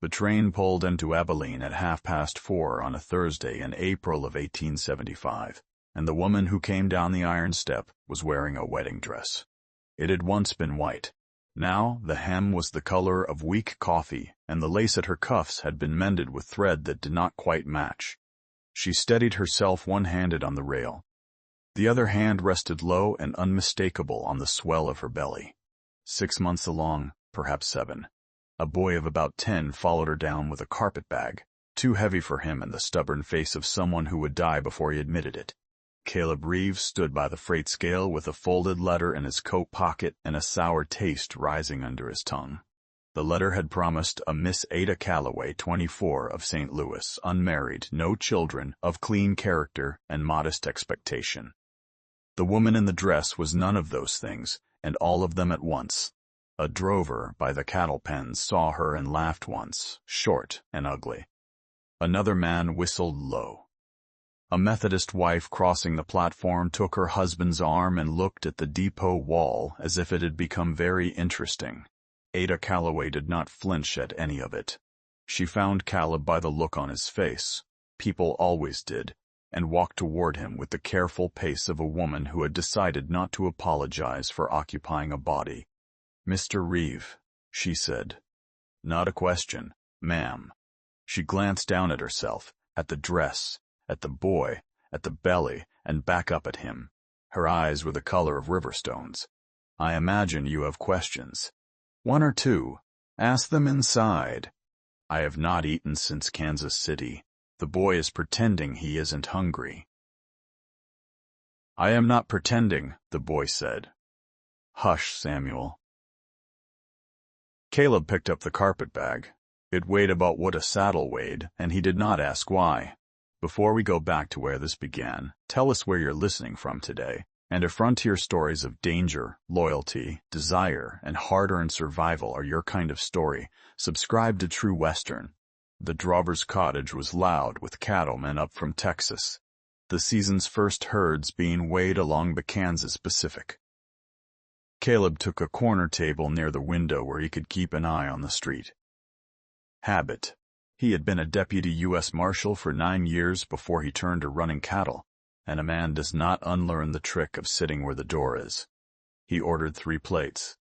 The train pulled into Abilene at 4:30 on a Thursday in April of 1875, and the woman who came down the iron step was wearing a wedding dress. It had once been white. Now the hem was the color of weak coffee, and the lace at her cuffs had been mended with thread that did not quite match. She steadied herself one-handed on the rail. The other hand rested low and unmistakable on the swell of her belly. 6 months along, perhaps 7. A boy of about 10 followed her down with a carpet bag, too heavy for him and the stubborn face of someone who would die before he admitted it. Caleb Reeves stood by the freight scale with a folded letter in his coat pocket and a sour taste rising under his tongue. The letter had promised a Miss Ada Calloway, 24, of St. Louis, unmarried, no children, of clean character and modest expectation. The woman in the dress was none of those things, and all of them at once. A drover by the cattle pens saw her and laughed once, short and ugly. Another man whistled low. A Methodist wife crossing the platform took her husband's arm and looked at the depot wall as if it had become very interesting. Ada Calloway did not flinch at any of it. She found Caleb by the look on his face. People always did, and walked toward him with the careful pace of a woman who had decided not to apologize for occupying a body. "Mr. Reeve," she said. Not a question, ma'am. She glanced down at herself, at the dress, at the boy, at the belly, and back up at him. Her eyes were the color of river stones. "I imagine you have questions. 1 or 2. Ask them inside. I have not eaten since Kansas City. The boy is pretending he isn't hungry." "I am not pretending," the boy said. "Hush, Samuel." Caleb picked up the carpet bag. It weighed about what a saddle weighed, and he did not ask why. "Before we go back to where this began, tell us where you're listening from today, and if frontier stories of danger, loyalty, desire, and hard-earned survival are your kind of story, subscribe to True Western." The drover's cottage was loud with cattlemen up from Texas, the season's first herds being weighed along the Kansas Pacific. Caleb took a corner table near the window where he could keep an eye on the street. Habit. He had been a deputy U.S. Marshal for 9 years before he turned to running cattle, and a man does not unlearn the trick of sitting where the door is. He ordered 3 plates.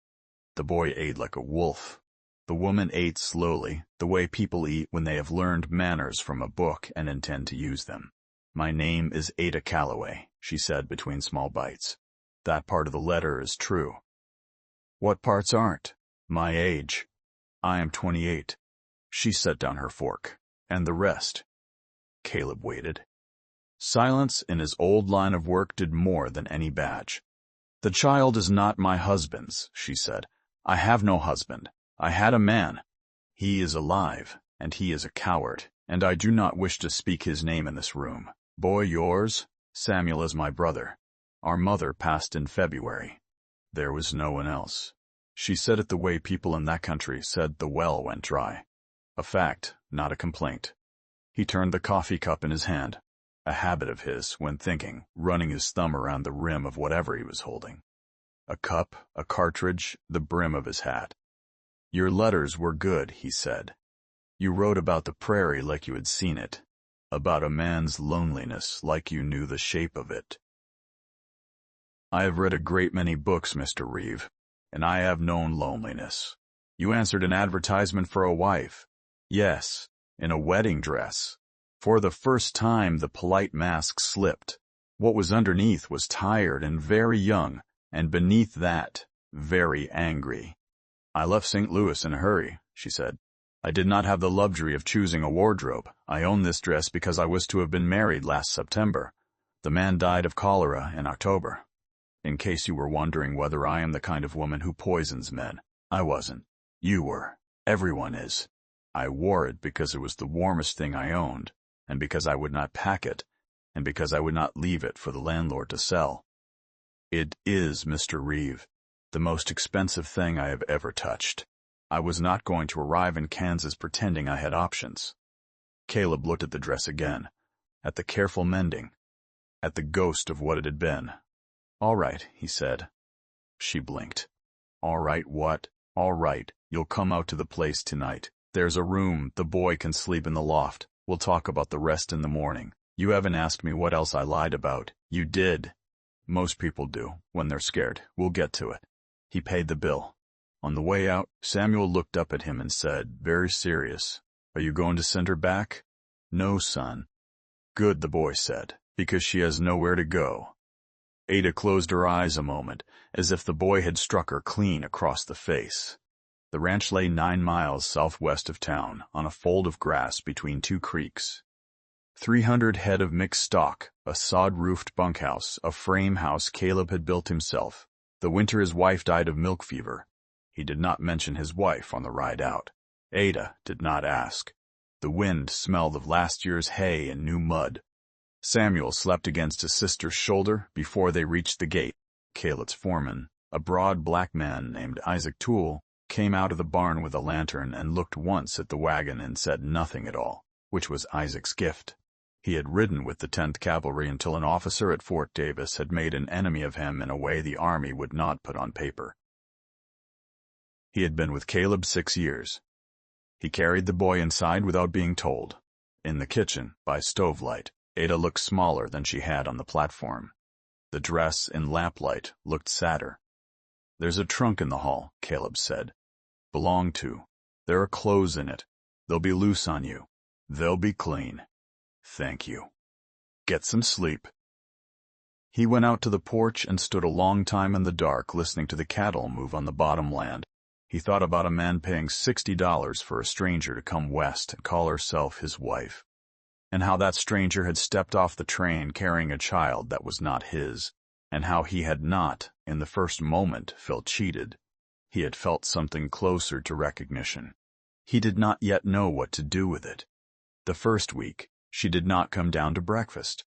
The boy ate like a wolf. The woman ate slowly, the way people eat when they have learned manners from a book and intend to use them. "My name is Ada Calloway," she said between small bites. "That part of the letter is true." "What parts aren't?" "My age. I am 28. She set down her fork. "And the rest?" Caleb waited. Silence in his old line of work did more than any badge. "The child is not my husband's," she said. "I have no husband. I had a man. He is alive, and he is a coward, and I do not wish to speak his name in this room. Boy yours? Samuel is my brother. Our mother passed in February. There was no one else." She said it the way people in that country said the well went dry. A fact, not a complaint. He turned the coffee cup in his hand, a habit of his when thinking, running his thumb around the rim of whatever he was holding. A cup, a cartridge, the brim of his hat. "Your letters were good," he said. "You wrote about the prairie like you had seen it, about a man's loneliness like you knew the shape of it." "I have read a great many books, Mr. Reeve, and I have known loneliness. You answered an advertisement for a wife. Yes, in a wedding dress. For the first time the polite mask slipped. What was underneath was tired and very young, and beneath that, very angry. "I left St. Louis in a hurry," she said. "I did not have the luxury of choosing a wardrobe. I own this dress because I was to have been married last September. The man died of cholera in October. In case you were wondering whether I am the kind of woman who poisons men, I wasn't. You were. Everyone is. I wore it because it was the warmest thing I owned, and because I would not pack it, and because I would not leave it for the landlord to sell. It is, Mr. Reeve, the most expensive thing I have ever touched. I was not going to arrive in Kansas pretending I had options." Caleb looked at the dress again, at the careful mending, at the ghost of what it had been. "All right," he said. She blinked. "All right what? All right, you'll come out to the place tonight. There's a room. The boy can sleep in the loft. We'll talk about the rest in the morning. You haven't asked me what else I lied about. You did. Most people do, when they're scared. We'll get to it. He paid the bill. On the way out, Samuel looked up at him and said, very serious, "Are you going to send her back?" "No, son." "Good," the boy said, "because she has nowhere to go." Ada closed her eyes a moment, as if the boy had struck her clean across the face. The ranch lay 9 miles southwest of town, on a fold of grass between 2 creeks. 300 head of mixed stock, a sod-roofed bunkhouse, a frame house Caleb had built himself. The winter his wife died of milk fever. He did not mention his wife on the ride out. Ada did not ask. The wind smelled of last year's hay and new mud. Samuel slept against his sister's shoulder before they reached the gate. Caleb's foreman, a broad black man named Isaac Toole, came out of the barn with a lantern and looked once at the wagon and said nothing at all, which was Isaac's gift. He had ridden with the 10th Cavalry until an officer at Fort Davis had made an enemy of him in a way the Army would not put on paper. He had been with Caleb 6 years. He carried the boy inside without being told. In the kitchen, by stovelight, Ada looked smaller than she had on the platform. The dress, in lamplight, looked sadder. "There's a trunk in the hall," Caleb said. "Belong to. There are clothes in it. They'll be loose on you. They'll be clean. Thank you. Get some sleep." He went out to the porch and stood a long time in the dark listening to the cattle move on the bottomland. He thought about a man paying $60 for a stranger to come west and call herself his wife, and how that stranger had stepped off the train carrying a child that was not his, and how he had not, in the first moment, felt cheated. He had felt something closer to recognition. He did not yet know what to do with it. The first week, she did not come down to breakfast.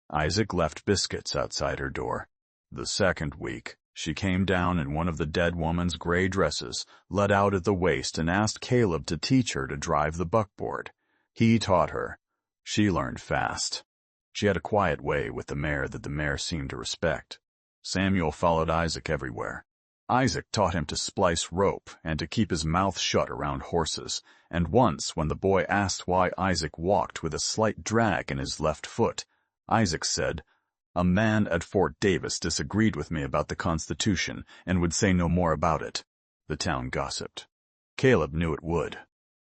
Isaac left biscuits outside her door. The second week, she came down in one of the dead woman's gray dresses, let out at the waist, and asked Caleb to teach her to drive the buckboard. He taught her. She learned fast. She had a quiet way with the mare that the mare seemed to respect. Samuel followed Isaac everywhere. Isaac taught him to splice rope and to keep his mouth shut around horses, and once when the boy asked why Isaac walked with a slight drag in his left foot, Isaac said, "A man at Fort Davis disagreed with me about the Constitution and would say no more about it." The town gossiped. Caleb knew it would.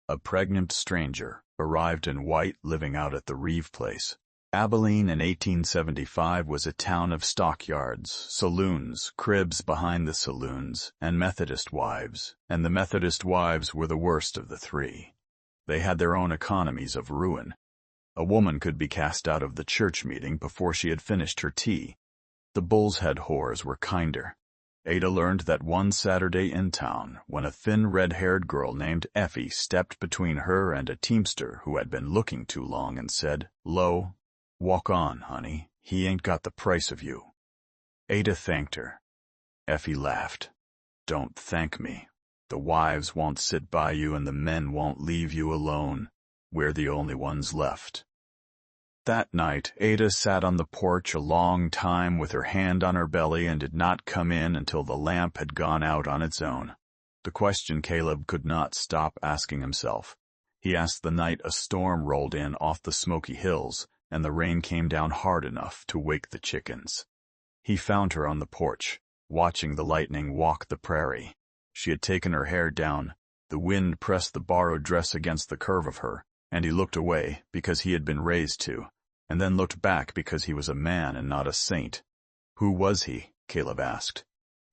A pregnant stranger arrived in white living out at the Reeve place. Abilene in 1875 was a town of stockyards, saloons, cribs behind the saloons, and Methodist wives, and the Methodist wives were the worst of the 3. They had their own economies of ruin. A woman could be cast out of the church meeting before she had finished her tea. The Bull's Head whores were kinder. Ada learned that one Saturday in town, when a thin red-haired girl named Effie stepped between her and a teamster who had been looking too long and said, "Lo, walk on, honey. He ain't got the price of you." Ada thanked her. Effie laughed. "Don't thank me. The wives won't sit by you and the men won't leave you alone. We're the only ones left." That night, Ada sat on the porch a long time with her hand on her belly and did not come in until the lamp had gone out on its own. The question Caleb could not stop asking himself. He asked the night a storm rolled in off the Smoky Hills, and the rain came down hard enough to wake the chickens. He found her on the porch, watching the lightning walk the prairie. She had taken her hair down. The wind pressed the borrowed dress against the curve of her, and he looked away because he had been raised to, and then looked back because he was a man and not a saint. Who was he? Caleb asked.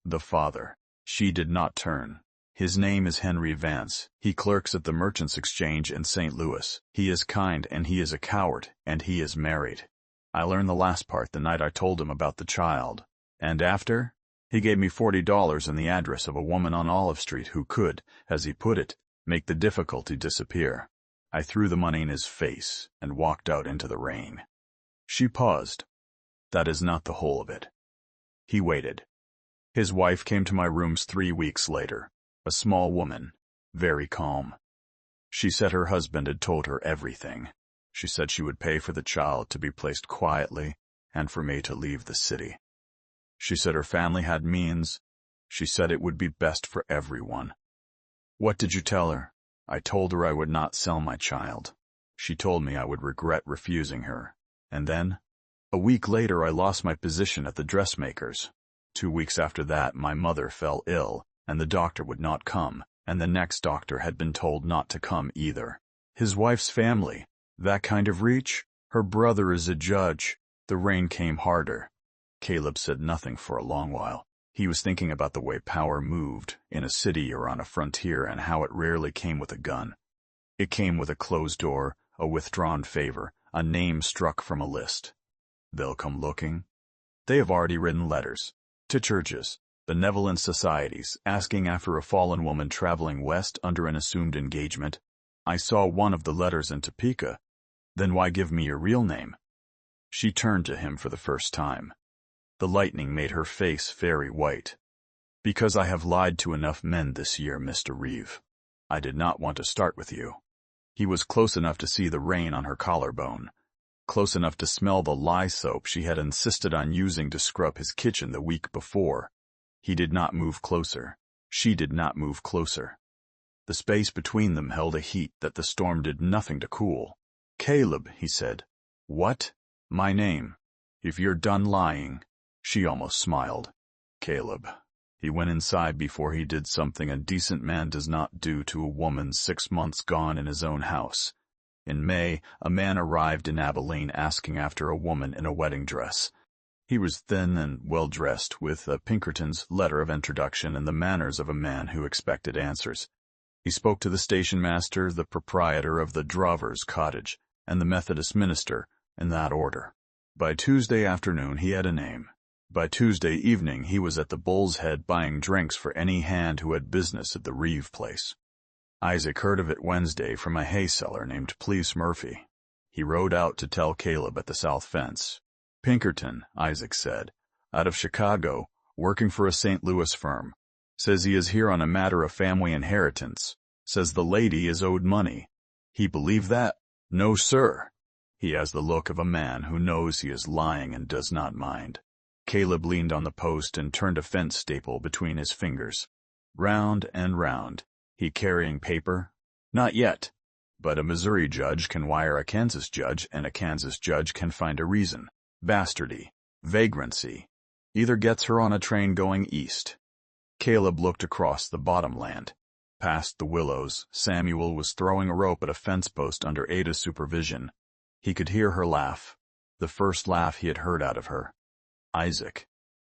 The father. She did not turn. His name is Henry Vance. He clerks at the Merchants Exchange in St. Louis. He is kind, and he is a coward, and he is married. I learned the last part the night I told him about the child. And after? He gave me $40 and the address of a woman on Olive Street who could, as he put it, make the difficulty disappear. I threw the money in his face and walked out into the rain. She paused. That is not the whole of it. He waited. His wife came to my rooms 3 weeks later, a small woman, very calm. She said her husband had told her everything. She said she would pay for the child to be placed quietly and for me to leave the city. She said her family had means. She said it would be best for everyone. What did you tell her? I told her I would not sell my child. She told me I would regret refusing her. And then, a week later, I lost my position at the dressmaker's. 2 weeks after that, my mother fell ill, and the doctor would not come, and the next doctor had been told not to come either. His wife's family, that kind of reach? Her brother is a judge. The rain came harder. Caleb said nothing for a long while. He was thinking about the way power moved, in a city or on a frontier, and how it rarely came with a gun. It came with a closed door, a withdrawn favor, a name struck from a list. They'll come looking. They have already written letters to churches, benevolent societies, asking after a fallen woman traveling west under an assumed engagement. I saw one of the letters in Topeka. Then why give me your real name? She turned to him for the first time. The lightning made her face very white. Because I have lied to enough men this year, Mr. Reeve. I did not want to start with you. He was close enough to see the rain on her collarbone, close enough to smell the lye soap she had insisted on using to scrub his kitchen the week before. He did not move closer. She did not move closer. The space between them held a heat that the storm did nothing to cool. Caleb, he said. What? My name. If you're done lying. She almost smiled. Caleb. He went inside before he did something a decent man does not do to a woman 6 months gone in his own house. In May, a man arrived in Abilene asking after a woman in a wedding dress. He was thin and well-dressed, with a Pinkerton's letter of introduction and the manners of a man who expected answers. He spoke to the station master, the proprietor of the drover's cottage, and the Methodist minister, in that order. By Tuesday afternoon he had a name. By Tuesday evening he was at the Bull's Head buying drinks for any hand who had business at the Reeve place. Isaac heard of it Wednesday from a hay seller named Please Murphy. He rode out to tell Caleb at the south fence. Pinkerton, Isaac said, out of Chicago, working for a St. Louis firm. Says he is here on a matter of family inheritance. Says the lady is owed money. He believe that? No, sir. He has the look of a man who knows he is lying and does not mind. Caleb leaned on the post and turned a fence staple between his fingers. Round and round. He carrying paper? Not yet. But a Missouri judge can wire a Kansas judge, and a Kansas judge can find a reason. Bastardy. Vagrancy. Either gets her on a train going east. Caleb looked across the bottomland. Past the willows, Samuel was throwing a rope at a fence post under Ada's supervision. He could hear her laugh, the first laugh he had heard out of her. Isaac,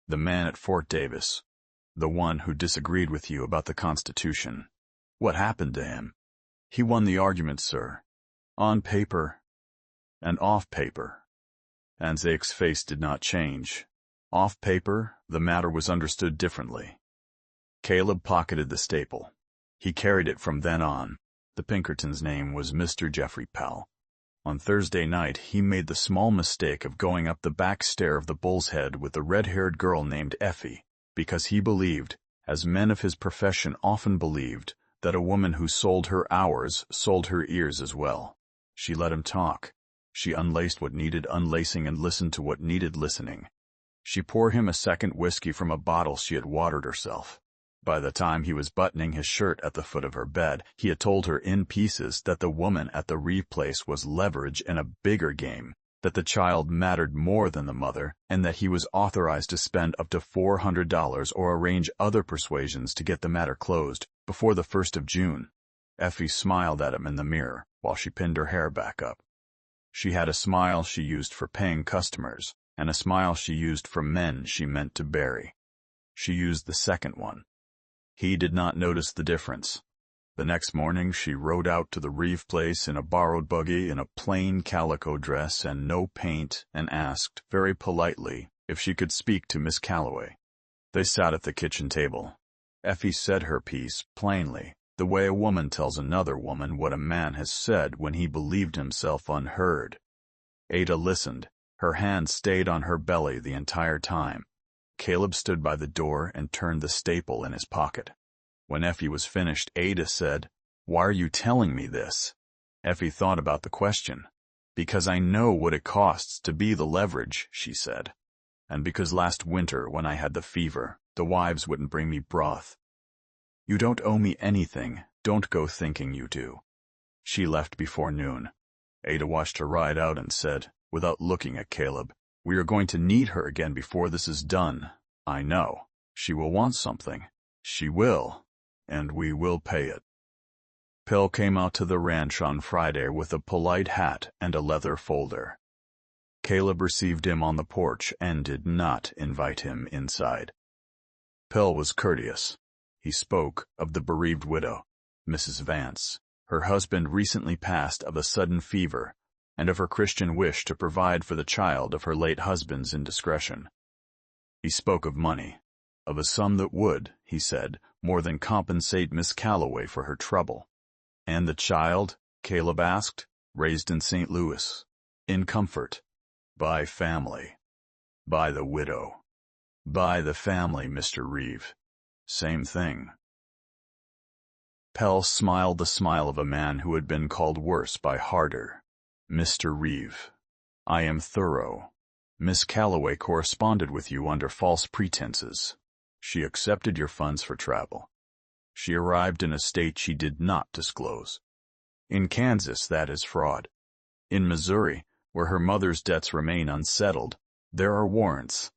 the man at Fort Davis, the one who disagreed with you about the Constitution. What happened to him? He won the argument, sir. On paper and off paper. Isaac's face did not change. Off paper, the matter was understood differently. Caleb pocketed the staple. He carried it from then on. The Pinkerton's name was Mr. Jeffrey Pell. On Thursday night, he made the small mistake of going up the back stair of the Bull's Head with a red-haired girl named Effie, because he believed, as men of his profession often believed, that a woman who sold her hours sold her ears as well. She let him talk. She unlaced what needed unlacing and listened to what needed listening. She poured him a second whiskey from a bottle she had watered herself. By the time he was buttoning his shirt at the foot of her bed, he had told her in pieces that the woman at the Reeve place was leverage in a bigger game, that the child mattered more than the mother, and that he was authorized to spend up to $400 or arrange other persuasions to get the matter closed before the 1st of June. Effie smiled at him in the mirror while she pinned her hair back up. She had a smile she used for paying customers, and a smile she used for men she meant to bury. She used the second one. He did not notice the difference. The next morning she rode out to the Reeve place in a borrowed buggy in a plain calico dress and no paint, and asked, very politely, if she could speak to Miss Calloway. They sat at the kitchen table. Effie said her piece plainly, the way a woman tells another woman what a man has said when he believed himself unheard. Ada listened. Her hand stayed on her belly the entire time. Caleb stood by the door and turned the staple in his pocket. When Effie was finished, Ada said, "Why are you telling me this?" Effie thought about the question. "Because I know what it costs to be the leverage," she said. "And because last winter, when I had the fever, the wives wouldn't bring me broth." "You don't owe me anything. Don't go thinking you do. She left before noon. Ada watched her ride out and said, without looking at Caleb, "We are going to need her again before this is done. I know. She will want something. She will. And we will pay it." Pell came out to the ranch on Friday with a polite hat and a leather folder. Caleb received him on the porch and did not invite him inside. Pell was courteous. He spoke of the bereaved widow, Mrs. Vance. Her husband recently passed of a sudden fever, and of her Christian wish to provide for the child of her late husband's indiscretion. He spoke of money, of a sum that would, he said, more than compensate Miss Calloway for her trouble. And the child, Caleb asked, raised in St. Louis, in comfort, by family, by the widow, by the family, Mr. Reeve. Same thing. Pell smiled the smile of a man who had been called worse by harder. "Mr. Reeve, I am thorough. Miss Calloway corresponded with you under false pretenses. She accepted your funds for travel. She arrived in a state she did not disclose. In Kansas, that is fraud. In Missouri, where her mother's debts remain unsettled, there are warrants.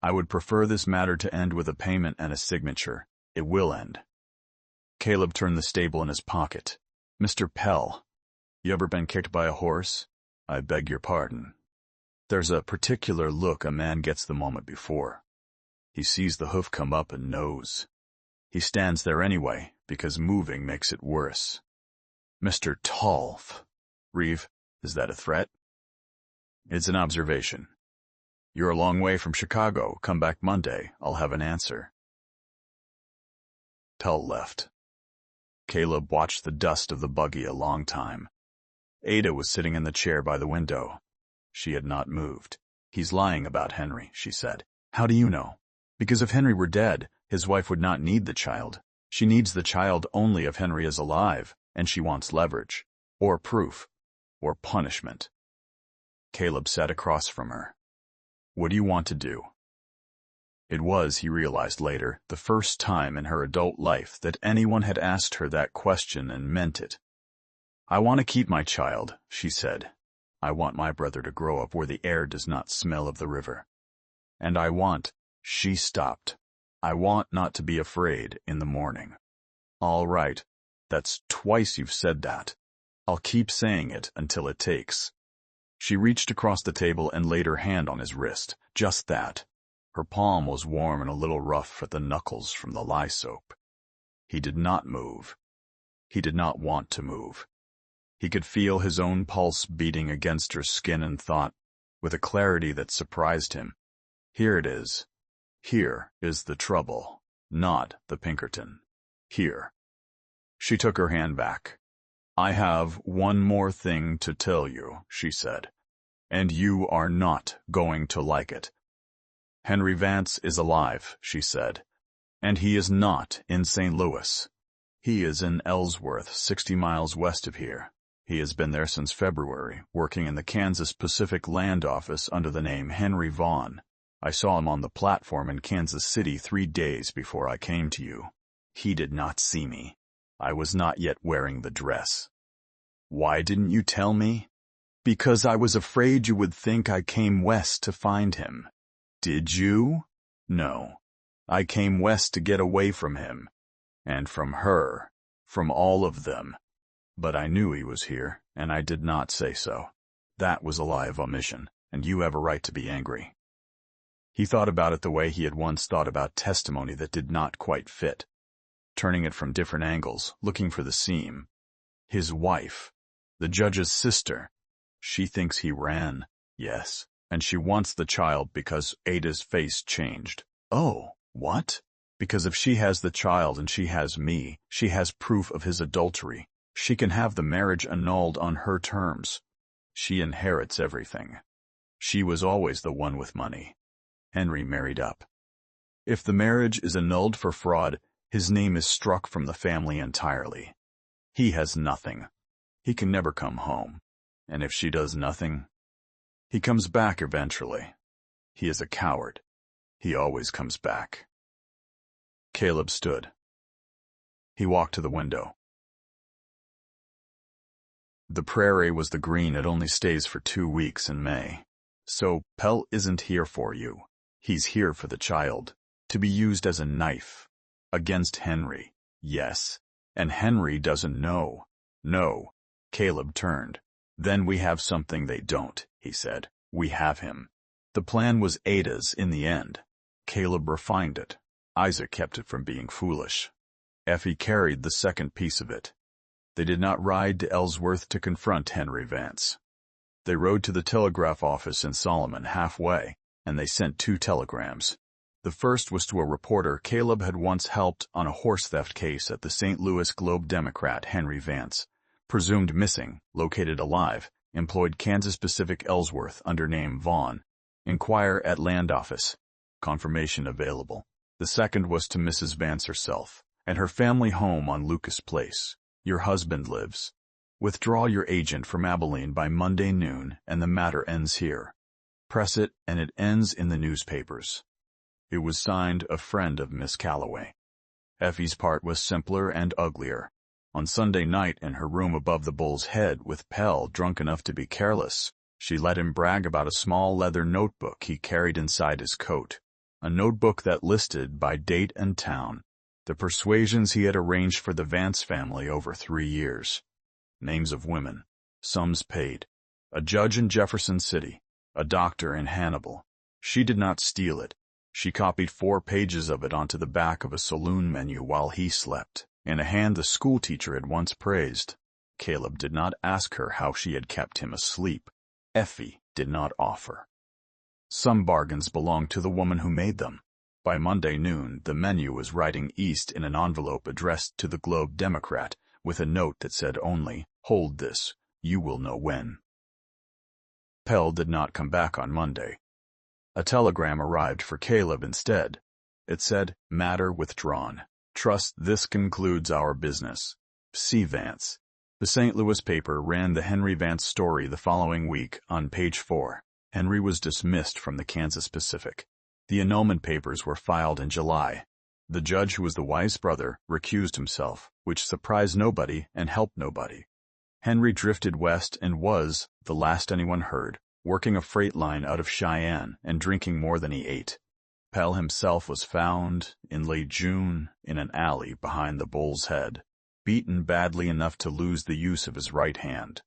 I would prefer this matter to end with a payment and a signature. It will end." Caleb turned the stable in his pocket. "Mr. Pell, you ever been kicked by a horse? I beg your pardon. There's a particular look a man gets the moment before. He sees the hoof come up and knows. He stands there anyway, because moving makes it worse. Mr. Tolf. Reeve, is that a threat?" "It's an observation. You're a long way from Chicago. Come back Monday. I'll have an answer." Pell left. Caleb watched the dust of the buggy a long time. Ada was sitting in the chair by the window. She had not moved. "He's lying about Henry," she said. "How do you know?" "Because if Henry were dead, his wife would not need the child. She needs the child only if Henry is alive, and she wants leverage, or proof, or punishment." Caleb sat across from her. "What do you want to do?" It was, he realized later, the first time in her adult life that anyone had asked her that question and meant it. "I want to keep my child," she said. "I want my brother to grow up where the air does not smell of the river. And I want," she stopped, "I want not to be afraid in the morning." "All right. That's twice you've said that. I'll keep saying it until it takes." She reached across the table and laid her hand on his wrist. Just that. Her palm was warm and a little rough at the knuckles from the lye soap. He did not move. He did not want to move. He could feel his own pulse beating against her skin and thought, with a clarity that surprised him, "Here it is. Here is the trouble, not the Pinkerton. Here." She took her hand back. "I have one more thing to tell you," she said, "and you are not going to like it. Henry Vance is alive," she said, "and he is not in St. Louis. He is in Ellsworth, 60 miles west of here. He has been there since February, working in the Kansas Pacific Land Office under the name Henry Vaughn. I saw him on the platform in Kansas City 3 days before I came to you. He did not see me. I was not yet wearing the dress." "Why didn't you tell me?" "Because I was afraid you would think I came west to find him." "Did you?" "No. I came west to get away from him. And from her. From all of them. But I knew he was here, and I did not say so. That was a lie of omission, and you have a right to be angry." He thought about it the way he had once thought about testimony that did not quite fit, turning it from different angles, looking for the seam. His wife, the judge's sister. She thinks he ran, yes, and she wants the child because Ada's face changed. Oh, what? Because if she has the child and she has me, she has proof of his adultery. She can have the marriage annulled on her terms. She inherits everything. She was always the one with money. Henry married up. If the marriage is annulled for fraud, his name is struck from the family entirely. He has nothing. He can never come home. And if she does nothing, he comes back eventually. He is a coward. He always comes back. Caleb stood. He walked to the window. The prairie was the green it only stays for 2 weeks in May. So, Pell isn't here for you. He's here for the child, to be used as a knife. Against Henry, yes. And Henry doesn't know. No. Caleb turned. Then we have something they don't, he said. We have him. The plan was Ada's in the end. Caleb refined it. Isaac kept it from being foolish. Effie carried the second piece of it. They did not ride to Ellsworth to confront Henry Vance. They rode to the telegraph office in Solomon halfway, and they sent 2 telegrams. The first was to a reporter Caleb had once helped on a horse theft case at the St. Louis Globe-Democrat, Henry Vance. Presumed missing, located alive, employed Kansas Pacific Ellsworth under name Vaughn. Inquire at land office. Confirmation available. The second was to Mrs. Vance herself, and her family home on Lucas Place. Your husband lives. Withdraw your agent from Abilene by Monday noon, and the matter ends here. Press it, and it ends in the newspapers. It was signed a friend of Miss Calloway. Effie's part was simpler and uglier. On Sunday night, in her room above the Bull's Head, with Pell drunk enough to be careless, she let him brag about a small leather notebook he carried inside his coat. A notebook that listed, by date and town, the persuasions he had arranged for the Vance family over 3 years. Names of women, sums paid, a judge in Jefferson City, a doctor in Hannibal. She did not steal it. She copied 4 pages of it onto the back of a saloon menu while he slept, in a hand the schoolteacher had once praised. Caleb did not ask her how she had kept him asleep. Effie did not offer. Some bargains belonged to the woman who made them. By Monday noon, the menu was riding east in an envelope addressed to the Globe-Democrat, with a note that said only, "Hold this. You will know when." Pell did not come back on Monday. A telegram arrived for Caleb instead. It said, "Matter withdrawn. Trust this concludes our business. C. Vance." The St. Louis paper ran the Henry Vance story the following week on page 4. Henry was dismissed from the Kansas Pacific. The annulment papers were filed in July. The judge, who was the wife's brother, recused himself, which surprised nobody and helped nobody. Henry drifted west and was, the last anyone heard, working a freight line out of Cheyenne and drinking more than he ate. Pell himself was found, in late June, in an alley behind the Bull's Head, beaten badly enough to lose the use of his right hand.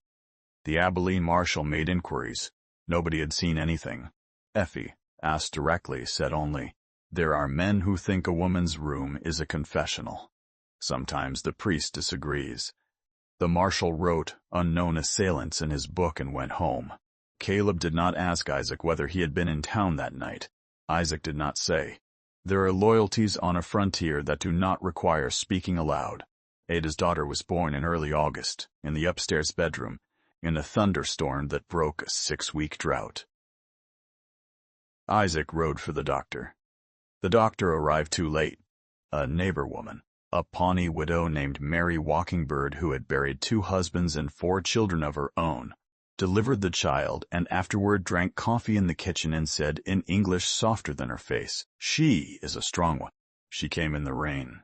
The Abilene marshal made inquiries. Nobody had seen anything. Effie, asked directly, said only, "There are men who think a woman's room is a confessional. Sometimes the priest disagrees." The marshal wrote "unknown assailants" in his book and went home. Caleb did not ask Isaac whether he had been in town that night. Isaac did not say. There are loyalties on a frontier that do not require speaking aloud. Ada's daughter was born in early August, in the upstairs bedroom, in a thunderstorm that broke a 6-week drought. Isaac rode for the doctor. The doctor arrived too late. A neighbor woman, a Pawnee widow named Mary Walkingbird, who had buried 2 husbands and 4 children of her own, delivered the child and afterward drank coffee in the kitchen and said in English softer than her face, "She is a strong one." She came in the rain.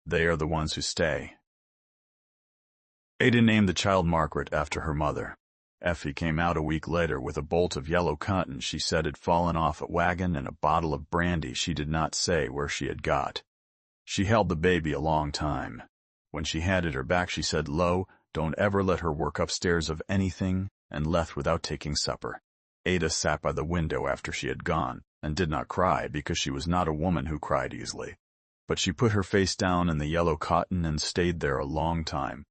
They are the ones who stay. Ada named the child Margaret after her mother. Effie came out a week later with a bolt of yellow cotton she said had fallen off a wagon and a bottle of brandy she did not say where she had got. She held the baby a long time. When she handed her back, she said low, "Don't ever let her work upstairs of anything," and left without taking supper. Ada sat by the window after she had gone, and did not cry because she was not a woman who cried easily. But she put her face down in the yellow cotton and stayed there a long time.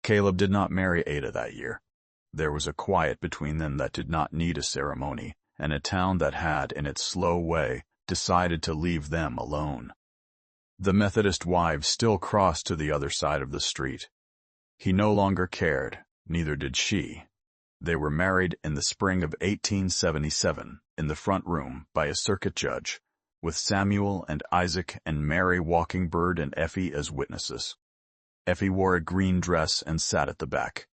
Caleb did not marry Ada that year. There was a quiet between them that did not need a ceremony, and a town that had, in its slow way, decided to leave them alone. The Methodist wives still crossed to the other side of the street. He no longer cared, neither did she. They were married in the spring of 1877, in the front room, by a circuit judge, with Samuel and Isaac and Mary Walkingbird and Effie as witnesses. Effie wore a green dress and sat at the back.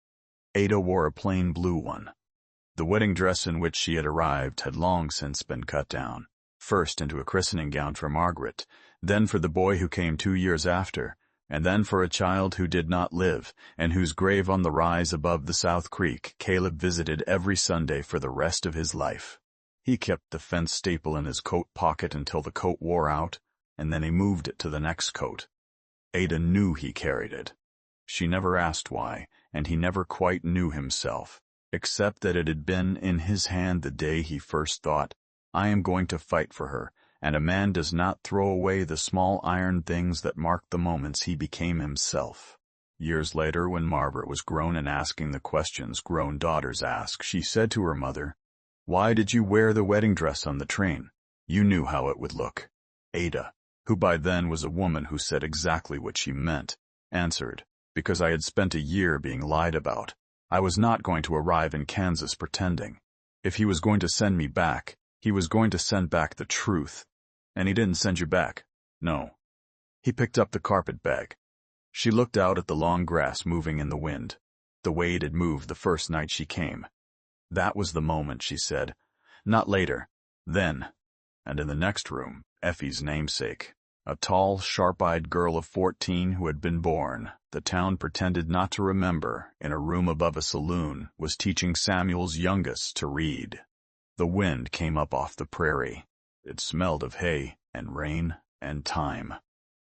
Ada wore a plain blue one. The wedding dress in which she had arrived had long since been cut down, first into a christening gown for Margaret, then for the boy who came 2 years after, And then for a child who did not live, and whose grave on the rise above the South Creek, Caleb visited every Sunday for the rest of his life. He kept the fence staple in his coat pocket until the coat wore out, and then he moved it to the next coat. Ada knew he carried it. She never asked why, and he never quite knew himself, except that it had been in his hand the day he first thought, "I am going to fight for her," and a man does not throw away the small iron things that mark the moments he became himself. Years later, when Margaret was grown and asking the questions grown daughters ask, she said to her mother, "Why did you wear the wedding dress on the train? You knew how it would look." Ada, who by then was a woman who said exactly what she meant, answered, "Because I had spent a year being lied about. I was not going to arrive in Kansas pretending. If he was going to send me back, he was going to send back the truth. And he didn't send you back. No." He picked up the carpet bag. She looked out at the long grass moving in the wind, the way it had moved the first night she came. That was the moment, she said. Not later. Then. And in the next room, Effie's namesake, a tall, sharp-eyed girl of 14 who had been born, the town pretended not to remember, in a room above a saloon, was teaching Samuel's youngest to read. The wind came up off the prairie. It smelled of hay and rain and time.